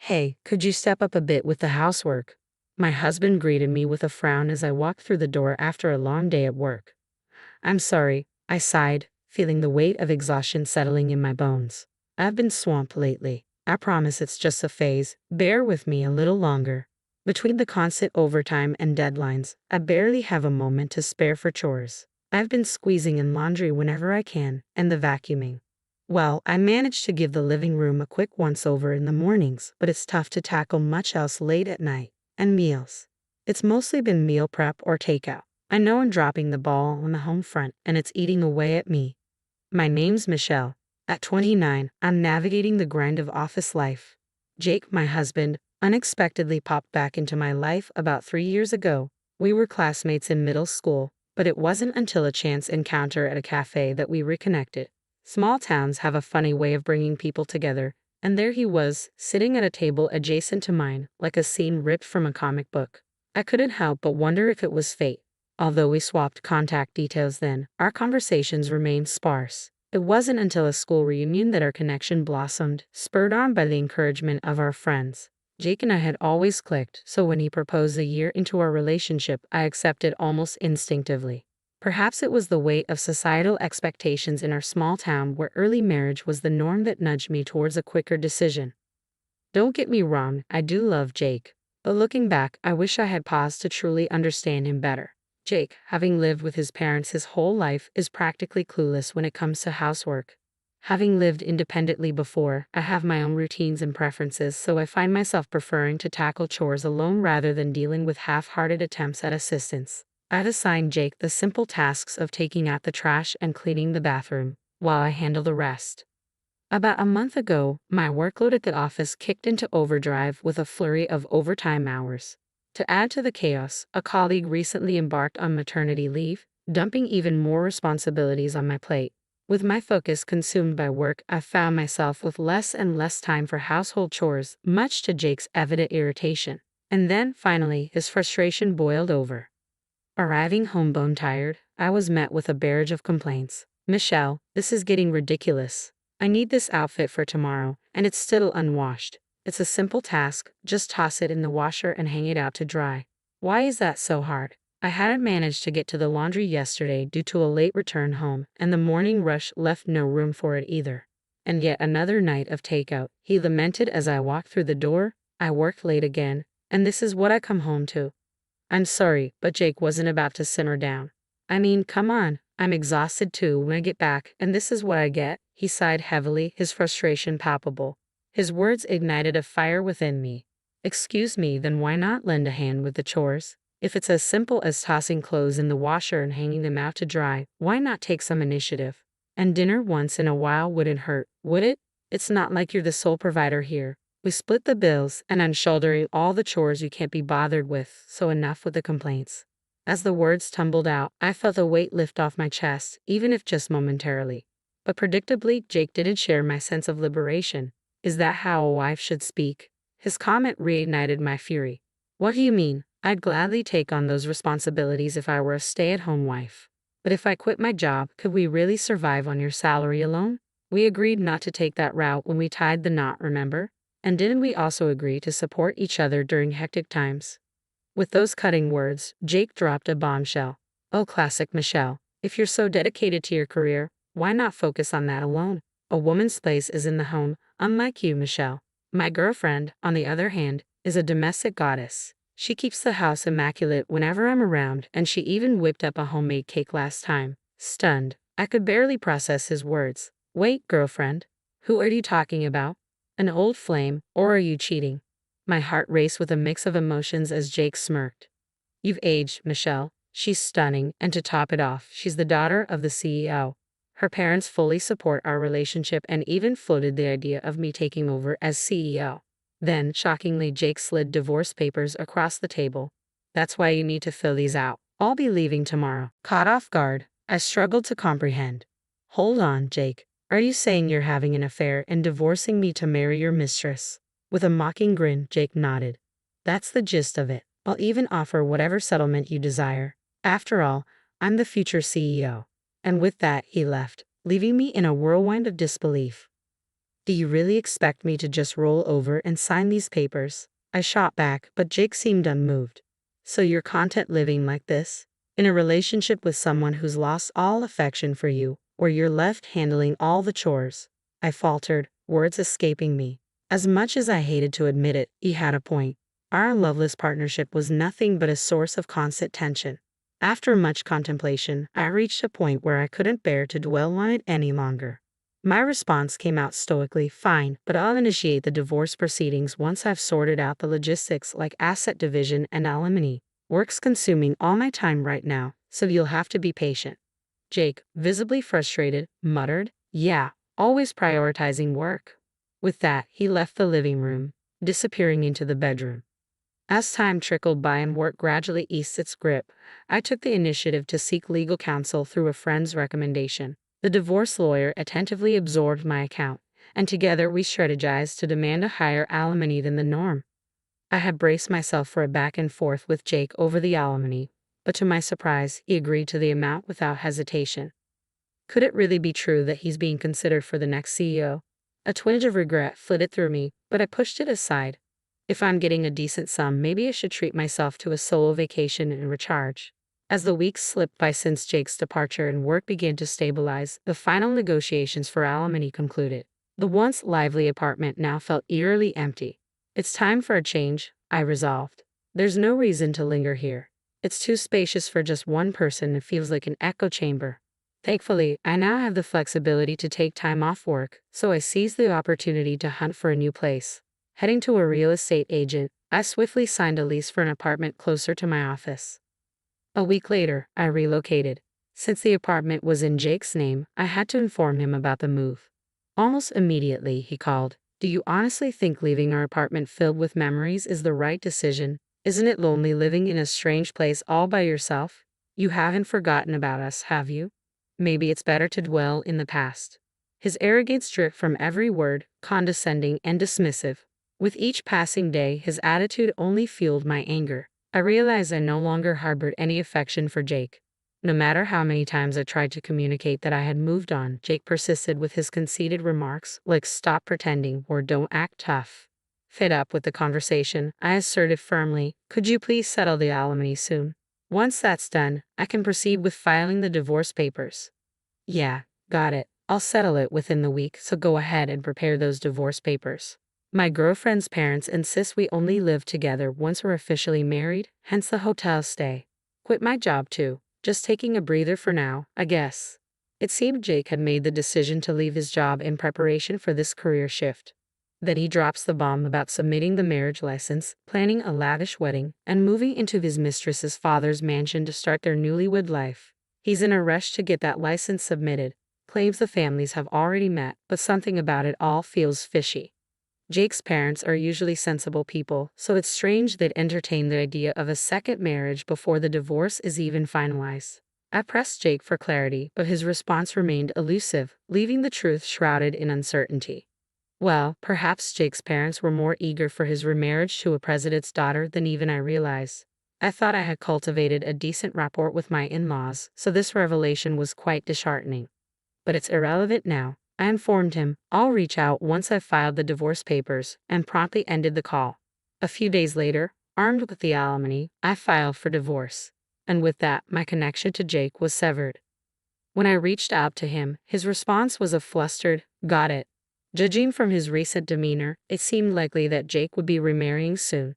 Hey, could you step up a bit with the housework? My husband greeted me with a frown as I walked through the door after a long day at work. I'm sorry, I sighed, feeling the weight of exhaustion settling in my bones. I've been swamped lately. I promise it's just a phase. Bear with me a little longer. Between the constant overtime and deadlines, I barely have a moment to spare for chores. I've been squeezing in laundry whenever I can, and the vacuuming. Well, I managed to give the living room a quick once-over in the mornings, but it's tough to tackle much else late at night. And meals. It's mostly been meal prep or takeout. I know I'm dropping the ball on the home front, and it's eating away at me. My name's Michelle. At 29, I'm navigating the grind of office life. Jake, my husband, unexpectedly popped back into my life about 3 years ago. We were classmates in middle school, but it wasn't until a chance encounter at a cafe that we reconnected. Small towns have a funny way of bringing people together, and there he was, sitting at a table adjacent to mine, like a scene ripped from a comic book. I couldn't help but wonder if it was fate. Although we swapped contact details then, our conversations remained sparse. It wasn't until a school reunion that our connection blossomed, spurred on by the encouragement of our friends. Jake and I had always clicked, so when he proposed a year into our relationship, I accepted almost instinctively. Perhaps it was the weight of societal expectations in our small town where early marriage was the norm that nudged me towards a quicker decision. Don't get me wrong, I do love Jake. But looking back, I wish I had paused to truly understand him better. Jake, having lived with his parents his whole life, is practically clueless when it comes to housework. Having lived independently before, I have my own routines and preferences, so I find myself preferring to tackle chores alone rather than dealing with half-hearted attempts at assistance. I'd assigned Jake the simple tasks of taking out the trash and cleaning the bathroom, while I handle the rest. About a month ago, my workload at the office kicked into overdrive with a flurry of overtime hours. To add to the chaos, a colleague recently embarked on maternity leave, dumping even more responsibilities on my plate. With my focus consumed by work, I found myself with less and less time for household chores, much to Jake's evident irritation. And then, finally, his frustration boiled over. Arriving home bone-tired, I was met with a barrage of complaints. Michelle, this is getting ridiculous. I need this outfit for tomorrow, and it's still unwashed. It's a simple task, just toss it in the washer and hang it out to dry. Why is that so hard? I hadn't managed to get to the laundry yesterday due to a late return home, and the morning rush left no room for it either. And yet another night of takeout, he lamented as I walked through the door. I worked late again, and this is what I come home to. I'm sorry, but Jake wasn't about to simmer down. I mean, come on, I'm exhausted too when I get back, and this is what I get. He sighed heavily, his frustration palpable. His words ignited a fire within me. Excuse me, then why not lend a hand with the chores? If it's as simple as tossing clothes in the washer and hanging them out to dry, why not take some initiative? And dinner once in a while wouldn't hurt, would it? It's not like you're the sole provider here. We split the bills, and I'm shouldering all the chores you can't be bothered with, so enough with the complaints. As the words tumbled out, I felt a weight lift off my chest, even if just momentarily. But predictably, Jake didn't share my sense of liberation. Is that how a wife should speak? His comment reignited my fury. What do you mean? I'd gladly take on those responsibilities if I were a stay-at-home wife. But if I quit my job, could we really survive on your salary alone? We agreed not to take that route when we tied the knot, remember? And didn't we also agree to support each other during hectic times? With those cutting words, Jake dropped a bombshell. Oh, classic Michelle. If you're so dedicated to your career, why not focus on that alone? A woman's place is in the home, unlike you, Michelle. My girlfriend, on the other hand, is a domestic goddess. She keeps the house immaculate whenever I'm around, and she even whipped up a homemade cake last time. Stunned, I could barely process his words. Wait, girlfriend? Who are you talking about? An old flame, or are you cheating? My heart raced with a mix of emotions as Jake smirked. You've aged, Michelle. She's stunning, and to top it off, she's the daughter of the CEO. Her parents fully support our relationship and even floated the idea of me taking over as CEO. Then, shockingly, Jake slid divorce papers across the table. That's why you need to fill these out. I'll be leaving tomorrow. Caught off guard, I struggled to comprehend. Hold on, Jake. Are you saying you're having an affair and divorcing me to marry your mistress? With a mocking grin, Jake nodded. That's the gist of it. I'll even offer whatever settlement you desire. After all, I'm the future CEO. And with that, he left, leaving me in a whirlwind of disbelief. Do you really expect me to just roll over and sign these papers? I shot back, but Jake seemed unmoved. So you're content living like this? In a relationship with someone who's lost all affection for you, or you're left handling all the chores? I faltered, words escaping me. As much as I hated to admit it, he had a point. Our loveless partnership was nothing but a source of constant tension. After much contemplation, I reached a point where I couldn't bear to dwell on it any longer. My response came out stoically, fine, but I'll initiate the divorce proceedings once I've sorted out the logistics like asset division and alimony. Work's consuming all my time right now, so you'll have to be patient. Jake, visibly frustrated, muttered, yeah, always prioritizing work. With that, he left the living room, disappearing into the bedroom. As time trickled by and work gradually eased its grip, I took the initiative to seek legal counsel through a friend's recommendation. The divorce lawyer attentively absorbed my account, and together we strategized to demand a higher alimony than the norm. I had braced myself for a back and forth with Jake over the alimony, but to my surprise, he agreed to the amount without hesitation. Could it really be true that he's being considered for the next CEO? A twinge of regret flitted through me, but I pushed it aside. If I'm getting a decent sum, maybe I should treat myself to a solo vacation and recharge. As the weeks slipped by since Jake's departure and work began to stabilize, the final negotiations for alimony concluded. The once lively apartment now felt eerily empty. It's time for a change, I resolved. There's no reason to linger here. It's too spacious for just one person and feels like an echo chamber. Thankfully, I now have the flexibility to take time off work, so I seized the opportunity to hunt for a new place. Heading to a real estate agent, I swiftly signed a lease for an apartment closer to my office. A week later, I relocated. Since the apartment was in Jake's name, I had to inform him about the move. Almost immediately, he called. Do you honestly think leaving our apartment filled with memories is the right decision? Isn't it lonely living in a strange place all by yourself? You haven't forgotten about us, have you? Maybe it's better to dwell in the past. His arrogance dripped from every word, condescending and dismissive. With each passing day, his attitude only fueled my anger. I realized I no longer harbored any affection for Jake. No matter how many times I tried to communicate that I had moved on, Jake persisted with his conceited remarks like stop pretending or don't act tough. Fed up with the conversation, I asserted firmly, could you please settle the alimony soon? Once that's done, I can proceed with filing the divorce papers. Yeah, got it. I'll settle it within the week, so go ahead and prepare those divorce papers. My girlfriend's parents insist we only live together once we're officially married, hence the hotel stay. Quit my job too. Just taking a breather for now, I guess. It seemed Jake had made the decision to leave his job in preparation for this career shift. Then he drops the bomb about submitting the marriage license, planning a lavish wedding, and moving into his mistress's father's mansion to start their newlywed life. He's in a rush to get that license submitted, claims the families have already met, but something about it all feels fishy. Jake's parents are usually sensible people, so it's strange they'd entertain the idea of a second marriage before the divorce is even finalized. I pressed Jake for clarity, but his response remained elusive, leaving the truth shrouded in uncertainty. Well, perhaps Jake's parents were more eager for his remarriage to a president's daughter than even I realized. I thought I had cultivated a decent rapport with my in-laws, so this revelation was quite disheartening. But it's irrelevant now. I informed him, I'll reach out once I've filed the divorce papers, and promptly ended the call. A few days later, armed with the alimony, I filed for divorce. And with that, my connection to Jake was severed. When I reached out to him, his response was a flustered, got it. Judging from his recent demeanor, it seemed likely that Jake would be remarrying soon.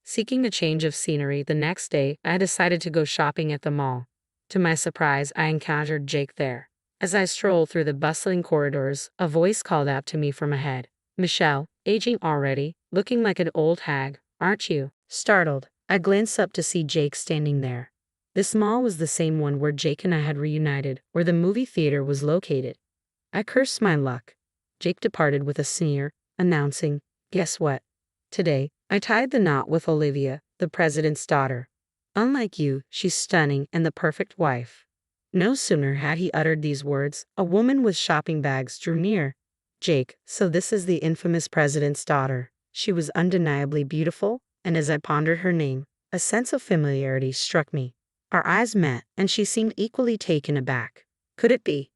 Seeking a change of scenery the next day, I decided to go shopping at the mall. To my surprise, I encountered Jake there. As I strolled through the bustling corridors, a voice called out to me from ahead. Michelle, aging already, looking like an old hag, aren't you? Startled, I glanced up to see Jake standing there. This mall was the same one where Jake and I had reunited, where the movie theater was located. I cursed my luck. Jake departed with a sneer, announcing, guess what? Today, I tied the knot with Olivia, the president's daughter. Unlike you, she's stunning and the perfect wife. No sooner had he uttered these words, a woman with shopping bags drew near. Jake, so this is the infamous president's daughter. She was undeniably beautiful, and as I pondered her name, a sense of familiarity struck me. Our eyes met, and she seemed equally taken aback. Could it be?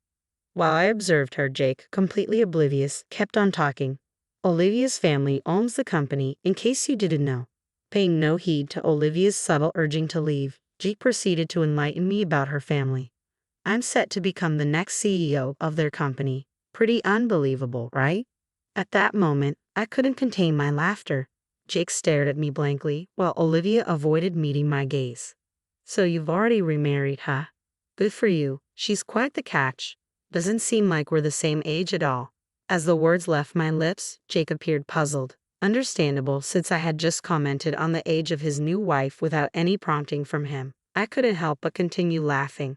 While I observed her, Jake, completely oblivious, kept on talking. Olivia's family owns the company, in case you didn't know. Paying no heed to Olivia's subtle urging to leave, Jake proceeded to enlighten me about her family. I'm set to become the next CEO of their company. Pretty unbelievable, right? At that moment, I couldn't contain my laughter. Jake stared at me blankly, while Olivia avoided meeting my gaze. So you've already remarried, huh? Good for you. She's quite the catch. Doesn't seem like we're the same age at all. As the words left my lips, Jake appeared puzzled. Understandable, since I had just commented on the age of his new wife without any prompting from him. I couldn't help but continue laughing.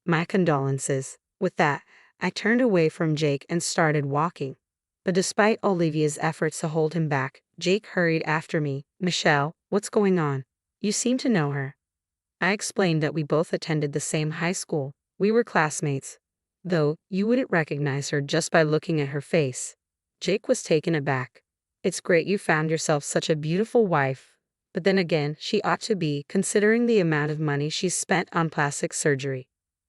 My condolences. With that, I turned away from Jake and started walking. But despite Olivia's efforts to hold him back, Jake hurried after me. Michelle, what's going on? You seem to know her. I explained that we both attended the same high school. We were classmates. Though, you wouldn't recognize her just by looking at her face. Jake was taken aback. It's great you found yourself such a beautiful wife. But then again, she ought to be, considering the amount of money she's spent on plastic surgery.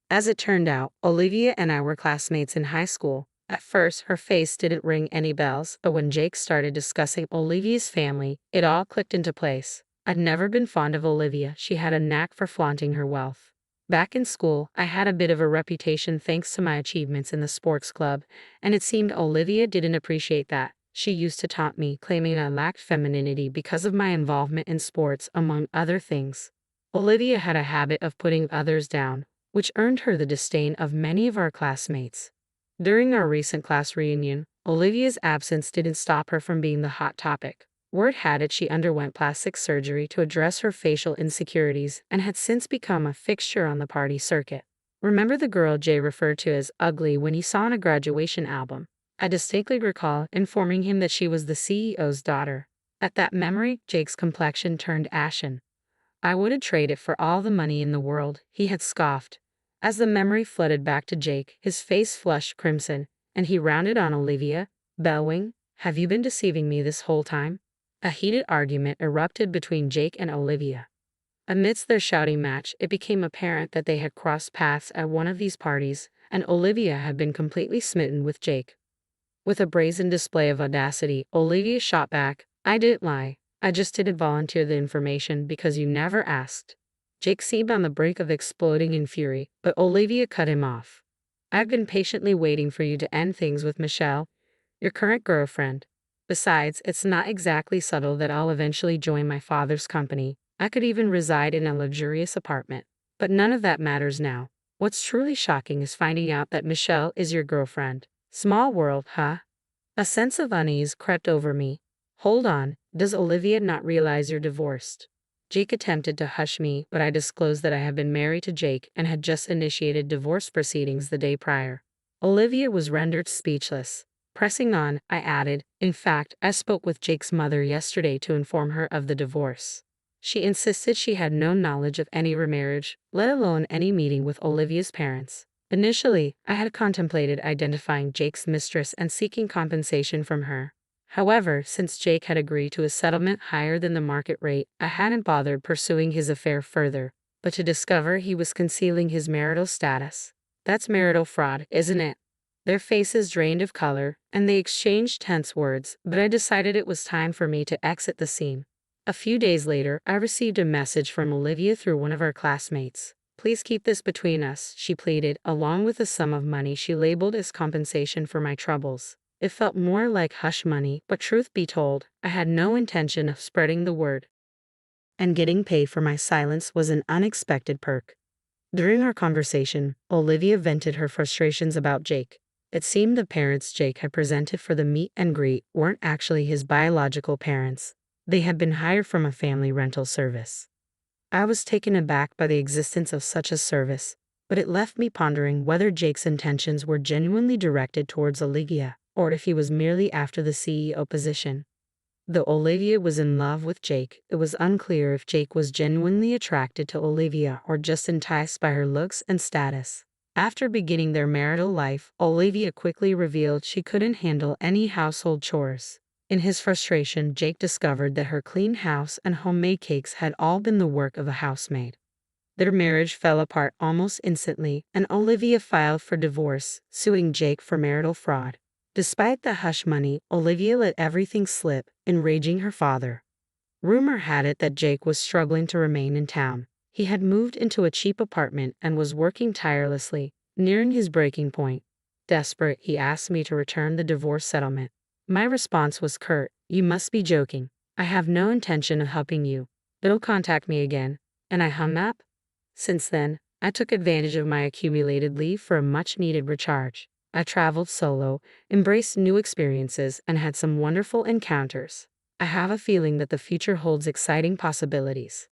As it turned out, Olivia and I were classmates in high school. At first, her face didn't ring any bells, but when Jake started discussing Olivia's family, it all clicked into place. I'd never been fond of Olivia. She had a knack for flaunting her wealth. Back in school, I had a bit of a reputation thanks to my achievements in the sports club, and it seemed Olivia didn't appreciate that. She used to taunt me, claiming I lacked femininity because of my involvement in sports, among other things. Olivia had a habit of putting others down, which earned her the disdain of many of our classmates. During our recent class reunion, Olivia's absence didn't stop her from being the hot topic. Word had it she underwent plastic surgery to address her facial insecurities and had since become a fixture on the party circuit. Remember the girl Jay referred to as ugly when he saw on a graduation album? I distinctly recall informing him that she was the CEO's daughter. At that memory, Jake's complexion turned ashen. I wouldn't trade it for all the money in the world, he had scoffed. As the memory flooded back to Jake, his face flushed crimson, and he rounded on Olivia, bellowing, "Have you been deceiving me this whole time?" A heated argument erupted between Jake and Olivia. Amidst their shouting match, it became apparent that they had crossed paths at one of these parties, and Olivia had been completely smitten with Jake. With a brazen display of audacity, Olivia shot back, "I didn't lie. I just didn't volunteer the information because you never asked." Jake seemed on the brink of exploding in fury, but Olivia cut him off. "I've been patiently waiting for you to end things with Michelle, your current girlfriend. Besides, it's not exactly subtle that I'll eventually join my father's company. I could even reside in a luxurious apartment. But none of that matters now. What's truly shocking is finding out that Michelle is your girlfriend. Small world, huh?" A sense of unease crept over me. "Hold on, does Olivia not realize you're divorced?" Jake attempted to hush me, but I disclosed that I had been married to Jake and had just initiated divorce proceedings the day prior. Olivia was rendered speechless. Pressing on, I added, "In fact, I spoke with Jake's mother yesterday to inform her of the divorce. She insisted she had no knowledge of any remarriage, let alone any meeting with Olivia's parents. Initially, I had contemplated identifying Jake's mistress and seeking compensation from her. However, since Jake had agreed to a settlement higher than the market rate, I hadn't bothered pursuing his affair further. But to discover he was concealing his marital status. That's marital fraud, isn't it?" Their faces drained of color, and they exchanged tense words, but I decided it was time for me to exit the scene. A few days later, I received a message from Olivia through one of our classmates. "Please keep this between us," she pleaded, along with a sum of money she labeled as compensation for my troubles. It felt more like hush money, but truth be told, I had no intention of spreading the word. And getting paid for my silence was an unexpected perk. During our conversation, Olivia vented her frustrations about Jake. It seemed the parents Jake had presented for the meet and greet weren't actually his biological parents. They had been hired from a family rental service. I was taken aback by the existence of such a service, but it left me pondering whether Jake's intentions were genuinely directed towards Olivia, or if he was merely after the CEO position. Though Olivia was in love with Jake, it was unclear if Jake was genuinely attracted to Olivia or just enticed by her looks and status. After beginning their marital life, Olivia quickly revealed she couldn't handle any household chores. In his frustration, Jake discovered that her clean house and homemade cakes had all been the work of a housemaid. Their marriage fell apart almost instantly, and Olivia filed for divorce, suing Jake for marital fraud. Despite the hush money, Olivia let everything slip, enraging her father. Rumor had it that Jake was struggling to remain in town. He had moved into a cheap apartment and was working tirelessly, nearing his breaking point. Desperate, he asked me to return the divorce settlement. My response was curt, "You must be joking. I have no intention of helping you. Don't contact me again." And I hung up. Since then, I took advantage of my accumulated leave for a much-needed recharge. I traveled solo, embraced new experiences, and had some wonderful encounters. I have a feeling that the future holds exciting possibilities.